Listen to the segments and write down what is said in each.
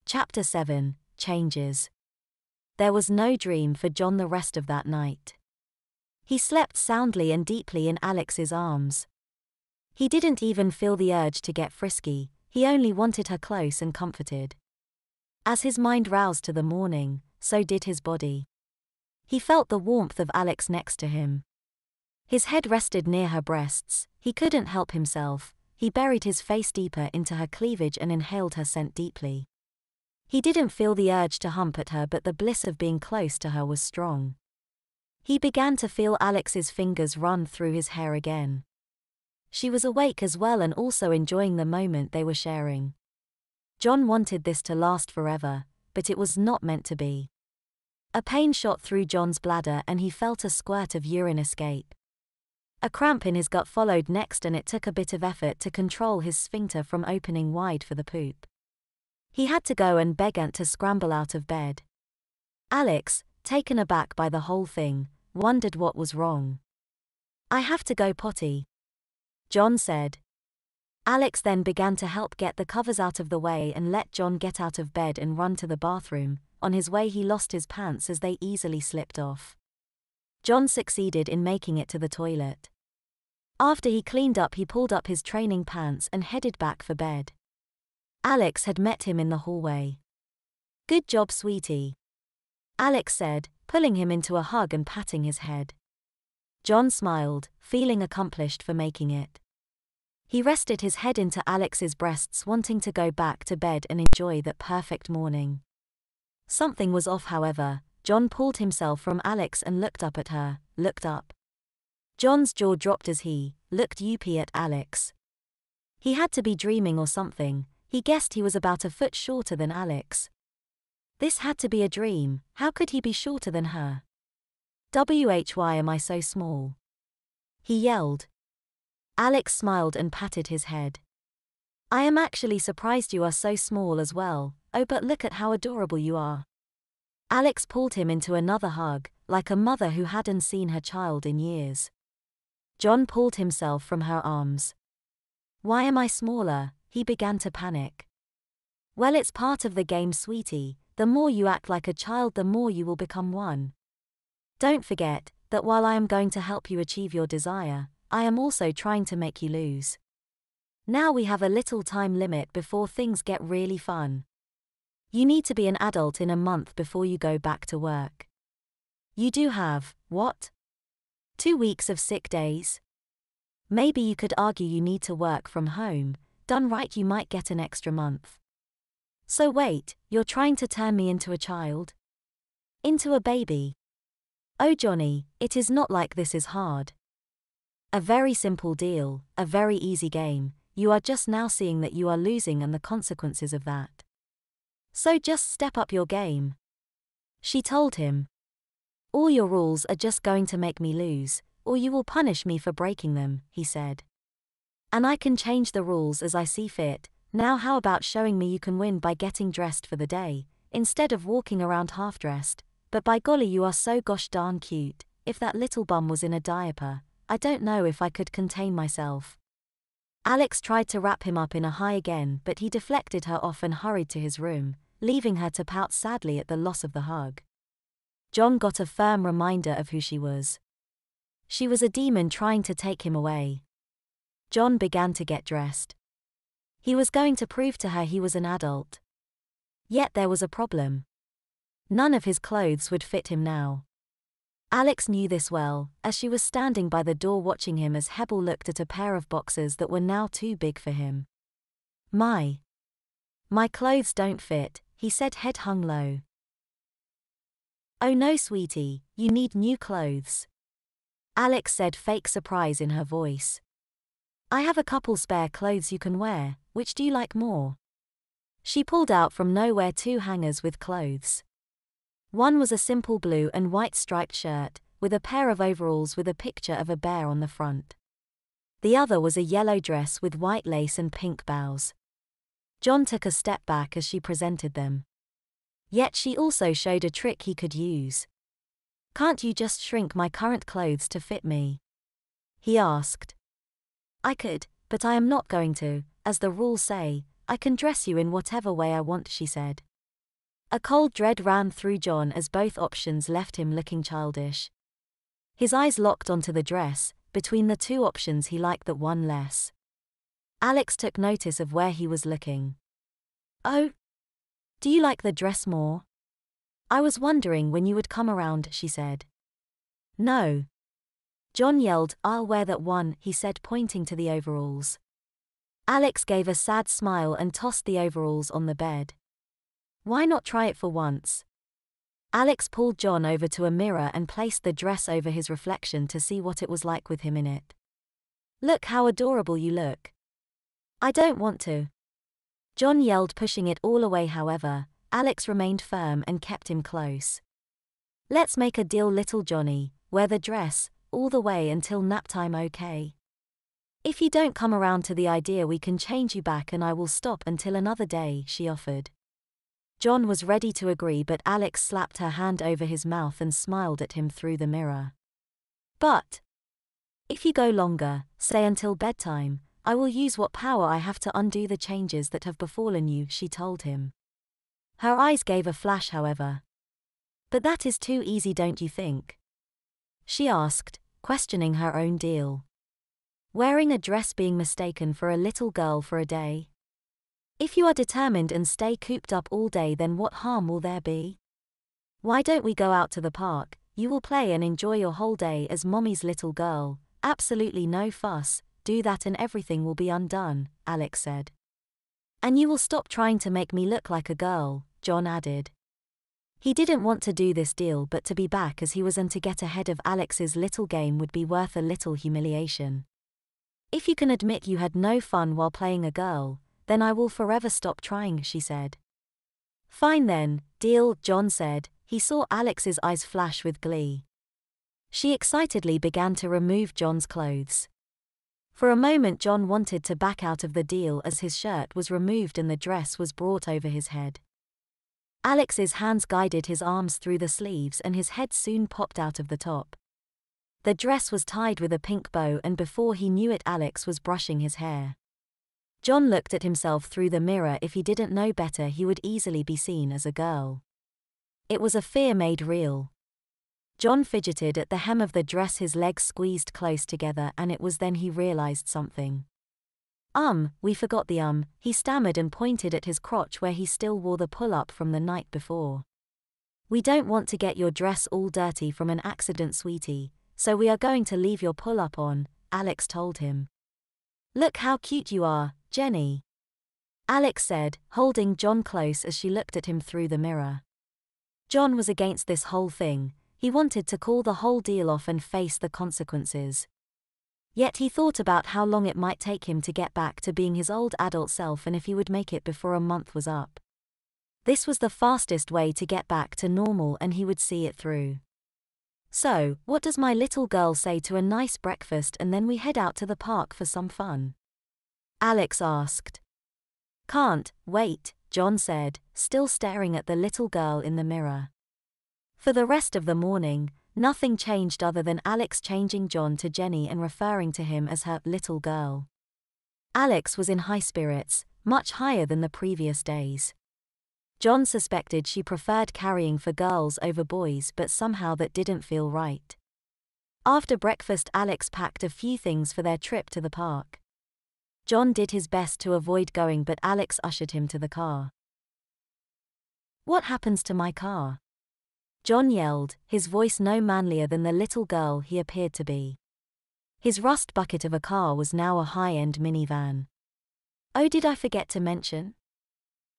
Chapter 7, Changes. There was no dream for John the rest of that night. He slept soundly and deeply in Alex's arms. He didn't even feel the urge to get frisky, he only wanted her close and comforted. As his mind roused to the morning, so did his body. He felt the warmth of Alex next to him. His head rested near her breasts, he couldn't help himself, he buried his face deeper into her cleavage and inhaled her scent deeply. He didn't feel the urge to hump at her, but the bliss of being close to her was strong. He began to feel Alex's fingers run through his hair again. She was awake as well and also enjoying the moment they were sharing. John wanted this to last forever, but it was not meant to be. A pain shot through John's bladder and he felt a squirt of urine escape. A cramp in his gut followed next, and it took a bit of effort to control his sphincter from opening wide for the poop. He had to go and beg Aunt to scramble out of bed. Alex, taken aback by the whole thing, wondered what was wrong. "I have to go potty," John said. Alex then began to help get the covers out of the way and let John get out of bed and run to the bathroom. On his way he lost his pants as they easily slipped off. John succeeded in making it to the toilet. After he cleaned up, he pulled up his training pants and headed back for bed. Alex had met him in the hallway. "Good job, sweetie," Alex said, pulling him into a hug and patting his head. John smiled, feeling accomplished for making it. He rested his head into Alex's breasts, wanting to go back to bed and enjoy that perfect morning. Something was off, however. John pulled himself from Alex and looked up at her, looked up. John's jaw dropped as he looked up at Alex. He had to be dreaming or something. He guessed he was about a foot shorter than Alex. This had to be a dream. How could he be shorter than her? "Why am I so small?" he yelled. Alex smiled and patted his head. "I am actually surprised you are so small as well. Oh, but look at how adorable you are." Alex pulled him into another hug, like a mother who hadn't seen her child in years. John pulled himself from her arms. "Why am I smaller?" He began to panic. "Well, it's part of the game, sweetie. The more you act like a child, the more you will become one. Don't forget that while I am going to help you achieve your desire, I am also trying to make you lose. Now we have a little time limit before things get really fun. You need to be an adult in a month before you go back to work. You do have, what? 2 weeks of sick days? Maybe you could argue you need to work from home. Done right, you might get an extra month. So wait, you're trying to turn me into a child? Into a baby? Oh Johnny, it is not like this is hard. A very simple deal, a very easy game. You are just now seeing that you are losing and the consequences of that. So just step up your game," she told him. "All your rules are just going to make me lose, or you will punish me for breaking them," he said. "And I can change the rules as I see fit. Now how about showing me you can win by getting dressed for the day, instead of walking around half-dressed? But by golly, you are so gosh darn cute. If that little bum was in a diaper, I don't know if I could contain myself." Alex tried to wrap him up in a high again, but he deflected her off and hurried to his room, leaving her to pout sadly at the loss of the hug. John got a firm reminder of who she was. She was a demon trying to take him away. John began to get dressed. He was going to prove to her he was an adult. Yet there was a problem. None of his clothes would fit him now. Alex knew this well, as she was standing by the door watching him as Hebel looked at a pair of boxers that were now too big for him. My clothes don't fit," he said, head hung low. "Oh no, sweetie, you need new clothes," Alex said, fake surprise in her voice. "I have a couple spare clothes you can wear. Which do you like more?" She pulled out from nowhere 2 hangers with clothes. One was a simple blue and white striped shirt, with a pair of overalls with a picture of a bear on the front. The other was a yellow dress with white lace and pink bows. John took a step back as she presented them. Yet she also showed a trick he could use. "Can't you just shrink my current clothes to fit me?" he asked. "I could, but I am not going to. As the rules say, I can dress you in whatever way I want," she said. A cold dread ran through John as both options left him looking childish. His eyes locked onto the dress. Between the two options he liked that one less. Alex took notice of where he was looking. "Oh, do you like the dress more? I was wondering when you would come around," she said. "No." John yelled, "I'll wear that one," he said, pointing to the overalls. Alex gave a sad smile and tossed the overalls on the bed. "Why not try it for once?" Alex pulled John over to a mirror and placed the dress over his reflection to see what it was like with him in it. "Look how adorable you look." "I don't want to." John yelled, pushing it all away. However, Alex remained firm and kept him close. "Let's make a deal, little Johnny. Wear the dress all the way until nap time, okay? If you don't come around to the idea, we can change you back and I will stop until another day," she offered. John was ready to agree, but Alex slapped her hand over his mouth and smiled at him through the mirror. "But if you go longer, say until bedtime, I will use what power I have to undo the changes that have befallen you," she told him. Her eyes gave a flash, however. "But that is too easy, don't you think?" she asked, questioning her own deal. Wearing a dress, being mistaken for a little girl for a day? If you are determined and stay cooped up all day, then what harm will there be? Why don't we go out to the park? You will play and enjoy your whole day as mommy's little girl. Absolutely no fuss, do that and everything will be undone, Alex said. And you will stop trying to make me look like a girl, John added. He didn't want to do this deal, but to be back as he was and to get ahead of Alex's little game would be worth a little humiliation. If you can admit you had no fun while playing a girl, then I will forever stop trying, she said. Fine then, deal, John said. He saw Alex's eyes flash with glee. She excitedly began to remove John's clothes. For a moment John wanted to back out of the deal as his shirt was removed and the dress was brought over his head. Alex's hands guided his arms through the sleeves and his head soon popped out of the top. The dress was tied with a pink bow and before he knew it Alex was brushing his hair. John looked at himself through the mirror. If he didn't know better, he would easily be seen as a girl. It was a fear made real. John fidgeted at the hem of the dress, his legs squeezed close together, and it was then he realized something. We forgot the he stammered and pointed at his crotch where he still wore the pull-up from the night before. We don't want to get your dress all dirty from an accident, sweetie, so we are going to leave your pull-up on, Alex told him. Look how cute you are, Jenny, Alex said, holding John close as she looked at him through the mirror. John was against this whole thing. He wanted to call the whole deal off and face the consequences. Yet he thought about how long it might take him to get back to being his old adult self and if he would make it before a month was up. This was the fastest way to get back to normal and he would see it through. So, what does my little girl say to a nice breakfast and then we head out to the park for some fun? Alex asked. Can't wait, John said, still staring at the little girl in the mirror. For the rest of the morning, nothing changed other than Alex changing John to Jenny and referring to him as her little girl. Alex was in high spirits, much higher than the previous days. John suspected she preferred carrying for girls over boys, but somehow that didn't feel right. After breakfast, Alex packed a few things for their trip to the park. John did his best to avoid going, but Alex ushered him to the car. What happens to my car? John yelled, his voice no manlier than the little girl he appeared to be. His rust bucket of a car was now a high-end minivan. Oh, did I forget to mention?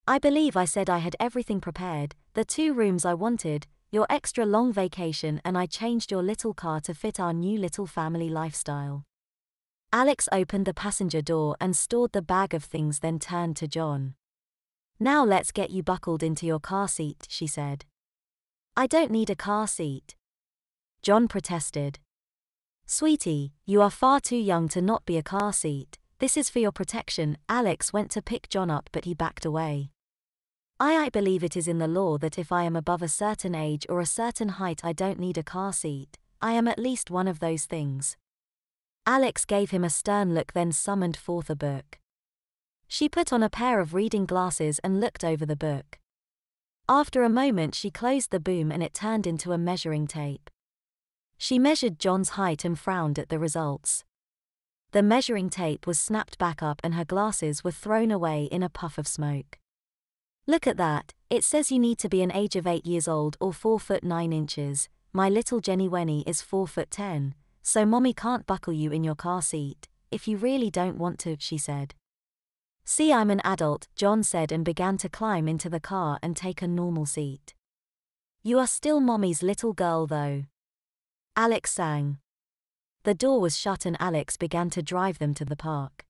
I believe I said I had everything prepared, the 2 rooms I wanted, your extra long vacation, and I changed your little car to fit our new little family lifestyle. Alex opened the passenger door and stored the bag of things, then turned to John. Now let's get you buckled into your car seat, she said. I don't need a car seat, John protested. Sweetie, you are far too young to not be a car seat. This is for your protection. Alex went to pick John up, but he backed away. I believe it is in the law that if I am above a certain age or a certain height I don't need a car seat. I am at least one of those things. Alex gave him a stern look, then summoned forth a book. She put on a pair of reading glasses and looked over the book. After a moment she closed the boom and it turned into a measuring tape. She measured John's height and frowned at the results. The measuring tape was snapped back up and her glasses were thrown away in a puff of smoke. Look at that, it says you need to be an age of 8 years old or 4 foot 9 inches. My little Jenny Wenny is 4 foot 10, so mommy can't buckle you in your car seat, if you really don't want to, she said. See, I'm an adult, John said and began to climb into the car and take a normal seat. You are still mommy's little girl though. Alex sang. The door was shut and Alex began to drive them to the park.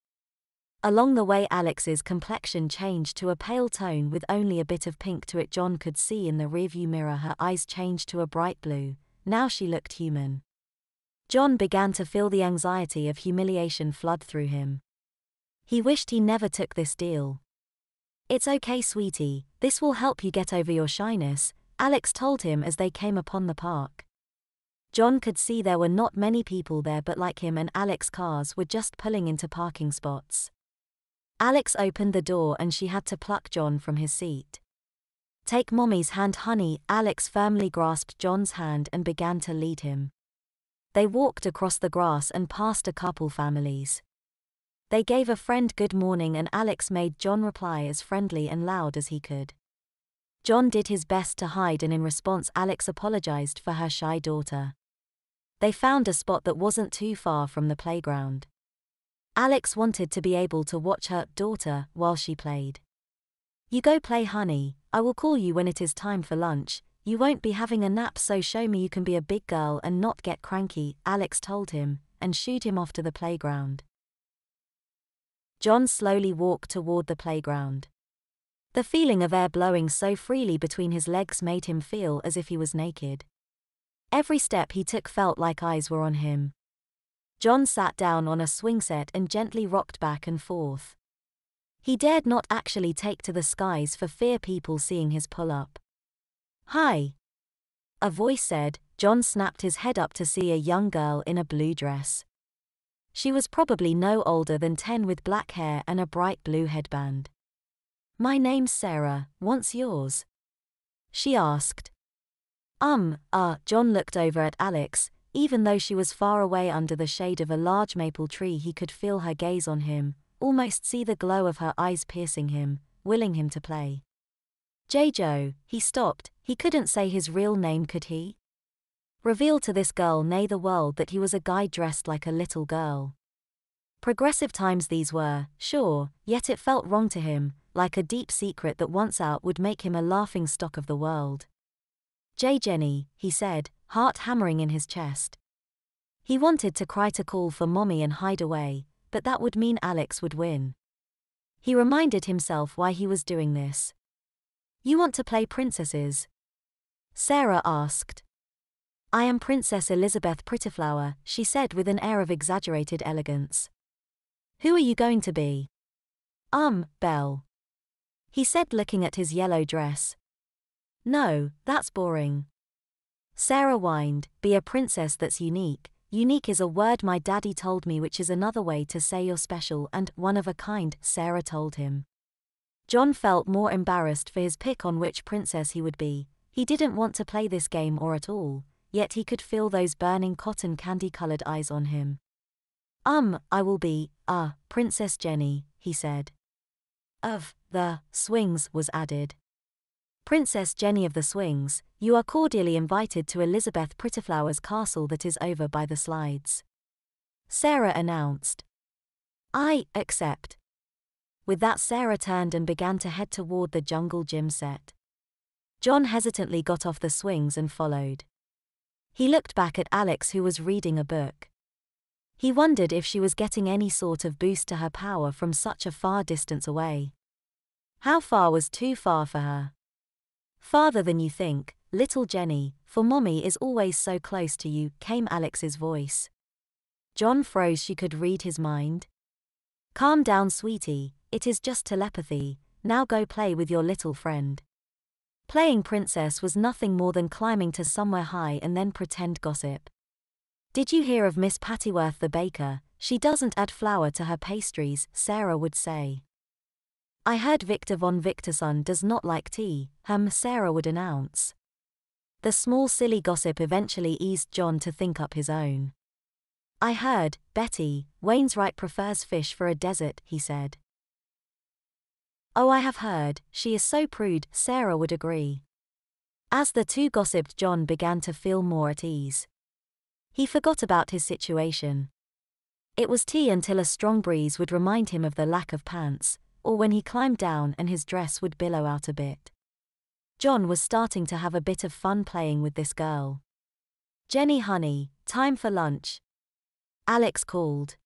Along the way Alex's complexion changed to a pale tone with only a bit of pink to it. John could see in the rearview mirror her eyes changed to a bright blue. Now she looked human. John began to feel the anxiety of humiliation flood through him. He wished he never took this deal. It's okay, sweetie, this will help you get over your shyness, Alex told him as they came upon the park. John could see there were not many people there, but like him and Alex, cars were just pulling into parking spots. Alex opened the door and she had to pluck John from his seat. Take mommy's hand, honey. Alex firmly grasped John's hand and began to lead him. They walked across the grass and past a couple families. They gave a friend good morning and Alex made John reply as friendly and loud as he could. John did his best to hide and in response Alex apologized for her shy daughter. They found a spot that wasn't too far from the playground. Alex wanted to be able to watch her daughter while she played. You go play, honey, I will call you when it is time for lunch. You won't be having a nap, so show me you can be a big girl and not get cranky, Alex told him, and shooed him off to the playground. John slowly walked toward the playground. The feeling of air blowing so freely between his legs made him feel as if he was naked. Every step he took felt like eyes were on him. John sat down on a swing set and gently rocked back and forth. He dared not actually take to the skies for fear people seeing his pull-up. Hi, a voice said. John snapped his head up to see a young girl in a blue dress. She was probably no older than 10 with black hair and a bright blue headband. My name's Sarah, what's yours? She asked. John looked over at Alex. Even though she was far away under the shade of a large maple tree, he could feel her gaze on him, almost see the glow of her eyes piercing him, willing him to play. Joe, he stopped. He couldn't say his real name, could he? Reveal to this girl, nay the world, that he was a guy dressed like a little girl. Progressive times these were, sure, yet it felt wrong to him, like a deep secret that once out would make him a laughing stock of the world. Jenny, he said, heart hammering in his chest. He wanted to cry, to call for mommy and hide away, but that would mean Alex would win. He reminded himself why he was doing this. You want to play princesses? Sarah asked. I am Princess Elizabeth Prettyflower, she said with an air of exaggerated elegance. Who are you going to be? Belle. He said, looking at his yellow dress. No, that's boring. Sarah whined, be a princess that's unique. Unique is a word my daddy told me, which is another way to say you're special and one of a kind, Sarah told him. John felt more embarrassed for his pick on which princess he would be. He didn't want to play this game or at all, yet he could feel those burning cotton candy-colored eyes on him. I will be, Princess Jenny, he said. Of the swings was added. Princess Jenny of the Swings, you are cordially invited to Elizabeth Prettyflower's castle that is over by the slides. Sarah announced. I accept. With that, Sarah turned and began to head toward the jungle gym set. John hesitantly got off the swings and followed. He looked back at Alex, who was reading a book. He wondered if she was getting any sort of boost to her power from such a far distance away. How far was too far for her? Farther than you think, little Jenny, for mommy is always so close to you, came Alex's voice. John froze. She could read his mind. Calm down, sweetie, it is just telepathy, now go play with your little friend. Playing princess was nothing more than climbing to somewhere high and then pretend gossip. Did you hear of Miss Pattyworth the baker? She doesn't add flour to her pastries, Sarah would say. I heard Victor von Victorson does not like tea, Sarah would announce. The small silly gossip eventually eased John to think up his own. I heard, Betty, Wainwright prefers fish for a dessert, he said. Oh, I have heard, she is so prude, Sarah would agree. As the two gossiped, John began to feel more at ease. He forgot about his situation. It was tea until a strong breeze would remind him of the lack of pants, or when he climbed down and his dress would billow out a bit. John was starting to have a bit of fun playing with this girl. Jenny honey, time for lunch. Alex called.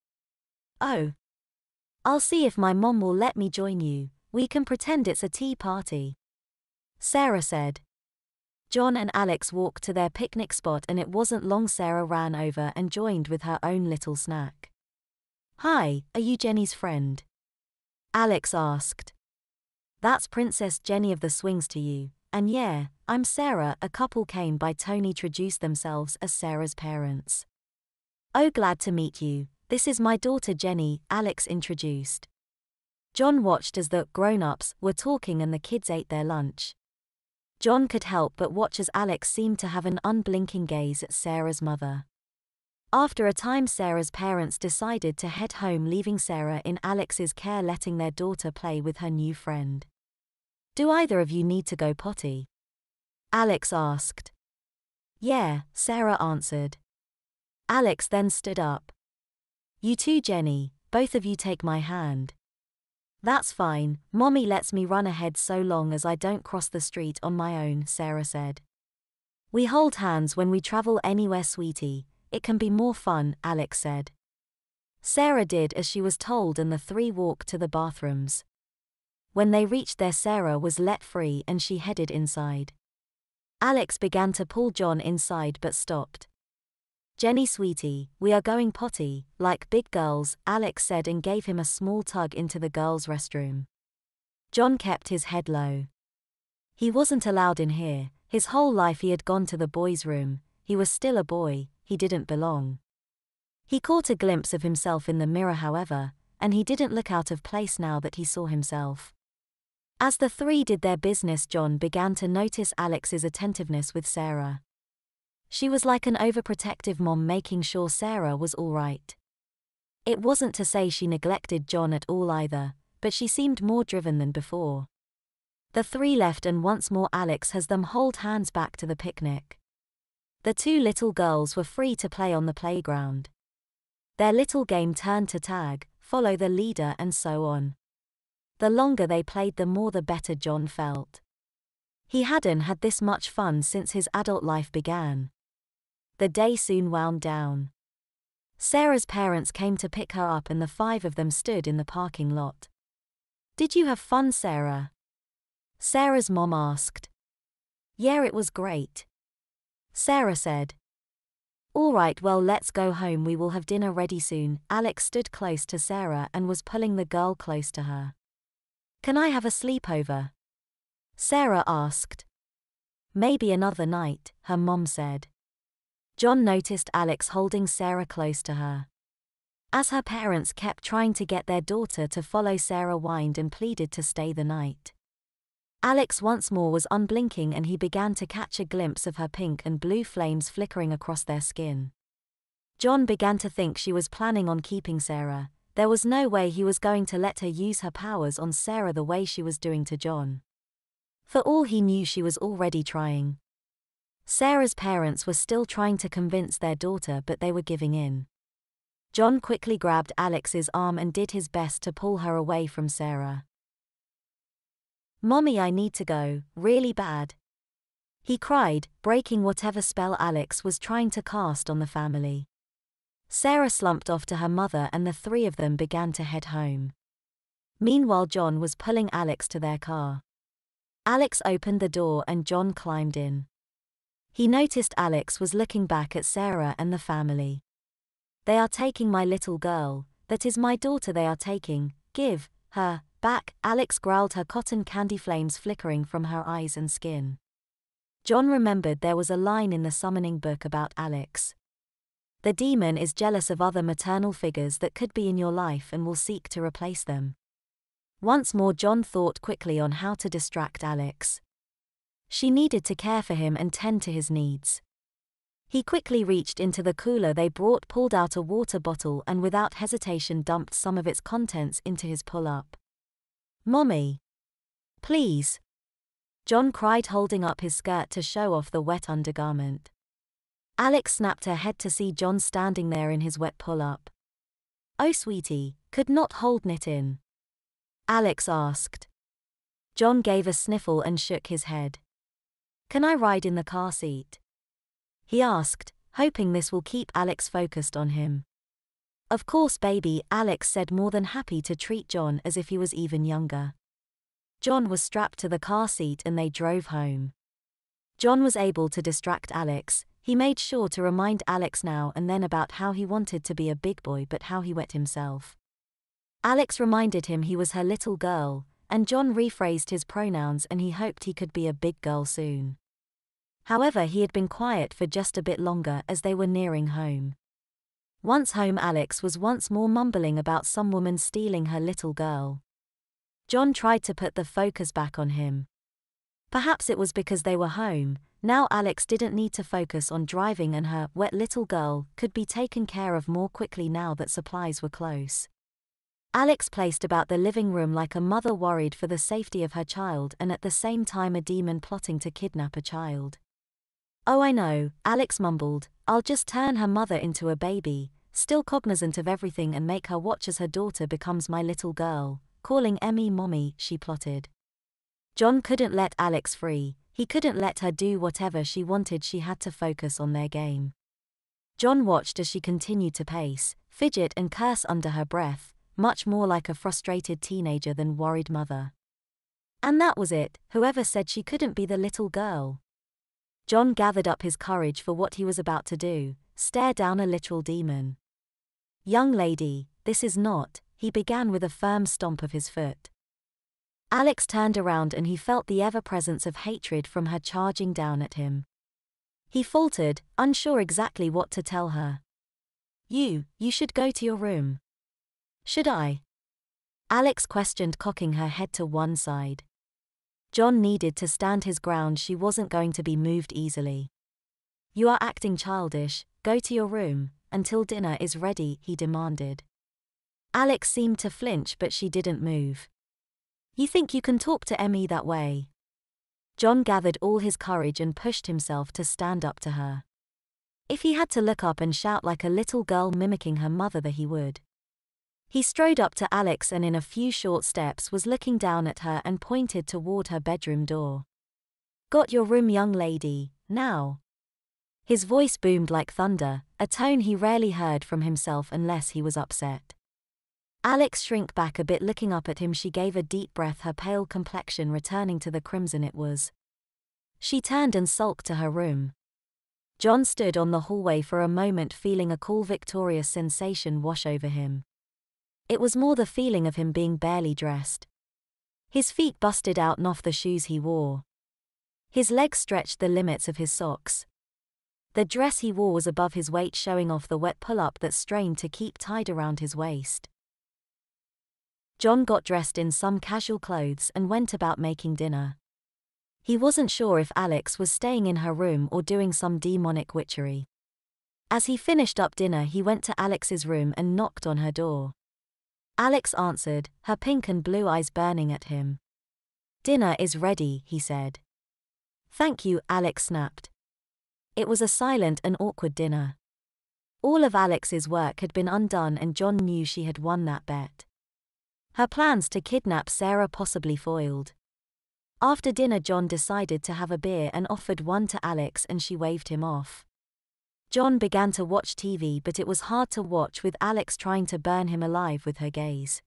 Oh. I'll see if my mom will let me join you, we can pretend it's a tea party. Sarah said. John and Alex walked to their picnic spot and it wasn't long Sarah ran over and joined with her own little snack. Hi, are you Jenny's friend? Alex asked. That's Princess Jenny of the Swings to you, and yeah, I'm Sarah. A couple came by. Tony introduced themselves as Sarah's parents. Oh, glad to meet you, this is my daughter Jenny, Alex introduced. John watched as the grown-ups were talking and the kids ate their lunch. John could help but watch as Alex seemed to have an unblinking gaze at Sarah's mother. After a time Sarah's parents decided to head home, leaving Sarah in Alex's care, letting their daughter play with her new friend. Do either of you need to go potty? Alex asked. Yeah, Sarah answered. Alex then stood up. You too, Jenny, both of you take my hand. That's fine, Mommy lets me run ahead so long as I don't cross the street on my own, Sarah said. We hold hands when we travel anywhere, sweetie, it can be more fun, Alex said. Sarah did as she was told and the three walked to the bathrooms. When they reached there, Sarah was let free and she headed inside. Alex began to pull John inside but stopped. Jenny sweetie, we are going potty, like big girls, Alex said and gave him a small tug into the girls' restroom. John kept his head low. He wasn't allowed in here, his whole life he had gone to the boys' room, he was still a boy, he didn't belong. He caught a glimpse of himself in the mirror however, and he didn't look out of place now that he saw himself. As the three did their business, John began to notice Alex's attentiveness with Sarah. She was like an overprotective mom, making sure Sarah was all right. It wasn't to say she neglected John at all either, but she seemed more driven than before. The three left and once more Alex has them hold hands back to the picnic. The two little girls were free to play on the playground. Their little game turned to tag, follow the leader and so on. The longer they played the more the better John felt. He hadn't had this much fun since his adult life began. The day soon wound down. Sarah's parents came to pick her up and the five of them stood in the parking lot. Did you have fun, Sarah? Sarah's mom asked. Yeah, it was great. Sarah said. All right, well let's go home, we will have dinner ready soon. Alex stood close to Sarah and was pulling the girl close to her. Can I have a sleepover? Sarah asked. Maybe another night, her mom said. John noticed Alex holding Sarah close to her. As her parents kept trying to get their daughter to follow, Sarah whined and pleaded to stay the night. Alex once more was unblinking and he began to catch a glimpse of her pink and blue flames flickering across their skin. John began to think she was planning on keeping Sarah. There was no way he was going to let her use her powers on Sarah the way she was doing to John. For all he knew, she was already trying. Sarah's parents were still trying to convince their daughter, but they were giving in. John quickly grabbed Alex's arm and did his best to pull her away from Sarah. Mommy, I need to go, really bad. He cried, breaking whatever spell Alex was trying to cast on the family. Sarah slumped off to her mother and the three of them began to head home. Meanwhile, John was pulling Alex to their car. Alex opened the door and John climbed in. He noticed Alex was looking back at Sarah and the family. They are taking my little girl, that is my daughter they are taking, give her back, Alex growled, her cotton candy flames flickering from her eyes and skin. John remembered there was a line in the summoning book about Alex. The demon is jealous of other maternal figures that could be in your life and will seek to replace them. Once more John thought quickly on how to distract Alex. She needed to care for him and tend to his needs. He quickly reached into the cooler they brought, pulled out a water bottle and without hesitation dumped some of its contents into his pull-up. "Mommy. Please," John cried, holding up his skirt to show off the wet undergarment. Alex snapped her head to see John standing there in his wet pull-up. "Oh sweetie, could not hold knit in?" Alex asked. John gave a sniffle and shook his head. "Can I ride in the car seat?" he asked, hoping this will keep Alex focused on him. "Of course baby," Alex said, more than happy to treat John as if he was even younger. John was strapped to the car seat and they drove home. John was able to distract Alex. He made sure to remind Alex now and then about how he wanted to be a big boy but how he wet himself. Alex reminded him he was her little girl, and John rephrased his pronouns and he hoped he could be a big girl soon. However, he had been quiet for just a bit longer as they were nearing home. Once home, Alex was once more mumbling about some woman stealing her little girl. John tried to put the focus back on him. Perhaps it was because they were home. Now Alex didn't need to focus on driving and her wet little girl could be taken care of more quickly now that supplies were close. Alex paced about the living room like a mother worried for the safety of her child and at the same time a demon plotting to kidnap a child. "Oh I know," Alex mumbled, "I'll just turn her mother into a baby, still cognizant of everything, and make her watch as her daughter becomes my little girl, calling Emmy mommy," she plotted. John couldn't let Alex free. He couldn't let her do whatever she wanted. She had to focus on their game. John watched as she continued to pace, fidget and curse under her breath, much more like a frustrated teenager than worried mother. And that was it. Whoever said she couldn't be the little girl? John gathered up his courage for what he was about to do, stare down a literal demon. "Young lady, this is not," he began with a firm stomp of his foot. Alex turned around and he felt the ever-presence of hatred from her charging down at him. He faltered, unsure exactly what to tell her. You should go to your room." "Should I?" Alex questioned, cocking her head to one side. John needed to stand his ground. She wasn't going to be moved easily. "You are acting childish. Go to your room, until dinner is ready," he demanded. Alex seemed to flinch but she didn't move. "You think you can talk to Emmy that way?" John gathered all his courage and pushed himself to stand up to her. If he had to look up and shout like a little girl mimicking her mother, he would. He strode up to Alex and in a few short steps was looking down at her and pointed toward her bedroom door. "Got your room, young lady, now." His voice boomed like thunder, a tone he rarely heard from himself unless he was upset. Alex shrank back a bit, looking up at him. She gave a deep breath, her pale complexion returning to the crimson it was. She turned and sulked to her room. John stood on the hallway for a moment, feeling a cool, victorious sensation wash over him. It was more the feeling of him being barely dressed. His feet busted out and off the shoes he wore. His legs stretched the limits of his socks. The dress he wore was above his weight, showing off the wet pull-up that strained to keep tied around his waist. John got dressed in some casual clothes and went about making dinner. He wasn't sure if Alex was staying in her room or doing some demonic witchery. As he finished up dinner, he went to Alex's room and knocked on her door. Alex answered, her pink and blue eyes burning at him. "Dinner is ready," he said. "Thank you," Alex snapped. It was a silent and awkward dinner. All of Alex's work had been undone and John knew she had won that bet. Her plans to kidnap Sarah possibly foiled. After dinner, John decided to have a beer and offered one to Alex, and she waved him off. John began to watch TV, but it was hard to watch with Alex trying to burn him alive with her gaze.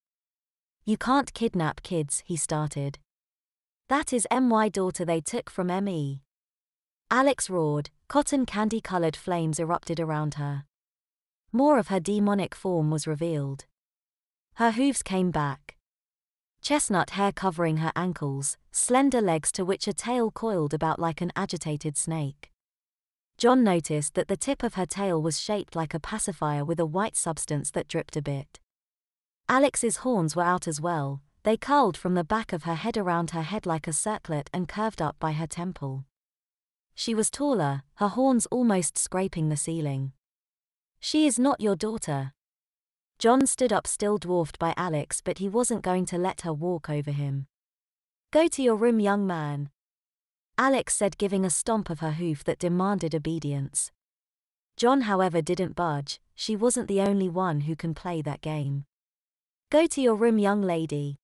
"You can't kidnap kids," he started. "That is my daughter they took from me." Alex roared. Cotton candy-colored flames erupted around her. More of her demonic form was revealed. Her hooves came back. Chestnut hair covering her ankles, slender legs to which a tail coiled about like an agitated snake. John noticed that the tip of her tail was shaped like a pacifier with a white substance that dripped a bit. Alex's horns were out as well, They curled from the back of her head around her head like a circlet and curved up by her temple. She was taller, her horns almost scraping the ceiling. "She is not your daughter." John stood up, still dwarfed by Alex, but he wasn't going to let her walk over him. "Go to your room, young man," Alex said, giving a stomp of her hoof that demanded obedience. John, however, didn't budge. She wasn't the only one who can play that game. "Go to your room, young lady,"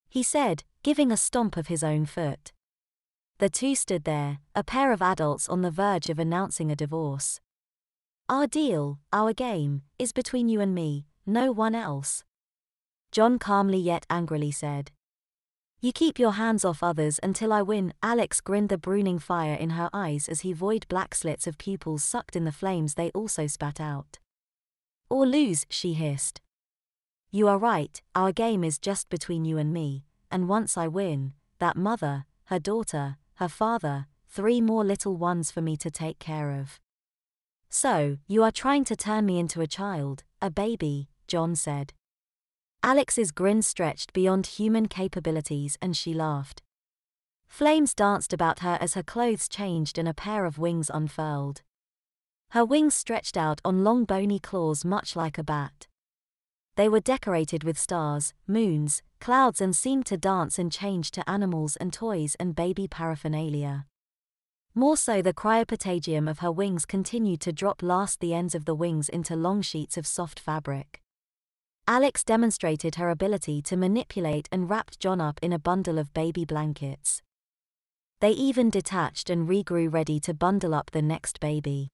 he said, giving a stomp of his own foot. The two stood there, a pair of adults on the verge of announcing a divorce. "Our deal, our game, is between you and me, no one else," John calmly yet angrily said. "You keep your hands off others until I win." Alex grinned, the brooning fire in her eyes as he void black slits of pupils sucked in the flames they also spat out. "Or lose," she hissed. "You are right, our game is just between you and me, and once I win, that mother, her daughter, her father, 3 more little ones for me to take care of." "So, you are trying to turn me into a child, a baby," John said. Alex's grin stretched beyond human capabilities and she laughed. Flames danced about her as her clothes changed and a pair of wings unfurled. Her wings stretched out on long bony claws much like a bat. They were decorated with stars, moons, clouds, and seemed to dance and change to animals and toys and baby paraphernalia. More so, the cryopatagium of her wings continued to drop last, the ends of the wings into long sheets of soft fabric. Alex demonstrated her ability to manipulate and wrapped John up in a bundle of baby blankets. They even detached and regrew, ready to bundle up the next baby.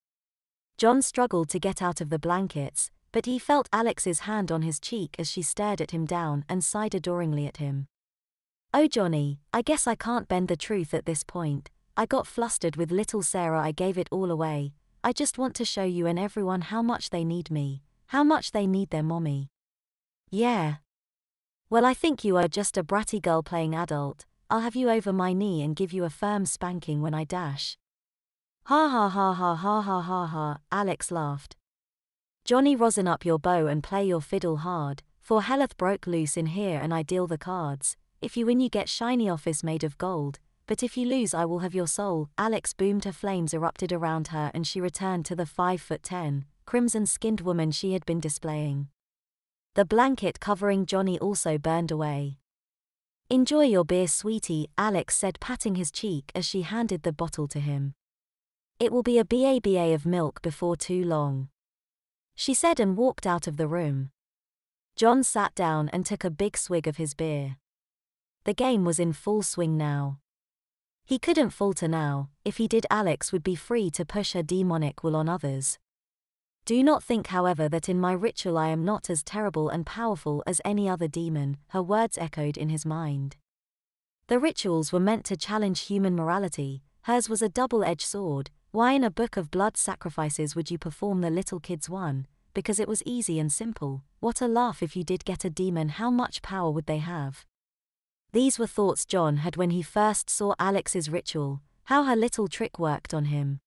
John struggled to get out of the blankets, but he felt Alex's hand on his cheek as she stared at him down and sighed adoringly at him. "Oh Johnny, I guess I can't bend the truth at this point. I got flustered with little Sarah, I gave it all away. I just want to show you and everyone how much they need me, how much they need their mommy." "Yeah. Well, I think you are just a bratty girl playing adult. I'll have you over my knee and give you a firm spanking when I dash." "Ha ha ha ha ha ha ha ha," Alex laughed. "Johnny, rosin up your bow and play your fiddle hard, for helleth broke loose in here and I deal the cards. If you win you get shiny office made of gold, but if you lose I will have your soul." Alex boomed, her flames erupted around her and she returned to the 5'10", crimson-skinned woman she had been displaying. The blanket covering Johnny also burned away. "Enjoy your beer, sweetie," Alex said, patting his cheek as she handed the bottle to him. "It will be a BABA of milk before too long," she said and walked out of the room. John sat down and took a big swig of his beer. The game was in full swing now. He couldn't falter now. If he did, Alex would be free to push her demonic will on others. "Do not think, however, that in my ritual I am not as terrible and powerful as any other demon," her words echoed in his mind. The rituals were meant to challenge human morality. Hers was a double-edged sword. Why in a book of blood sacrifices would you perform the little kid's one? Because it was easy and simple. What a laugh if you did get a demon, how much power would they have? These were thoughts John had when he first saw Alex's ritual, how her little trick worked on him.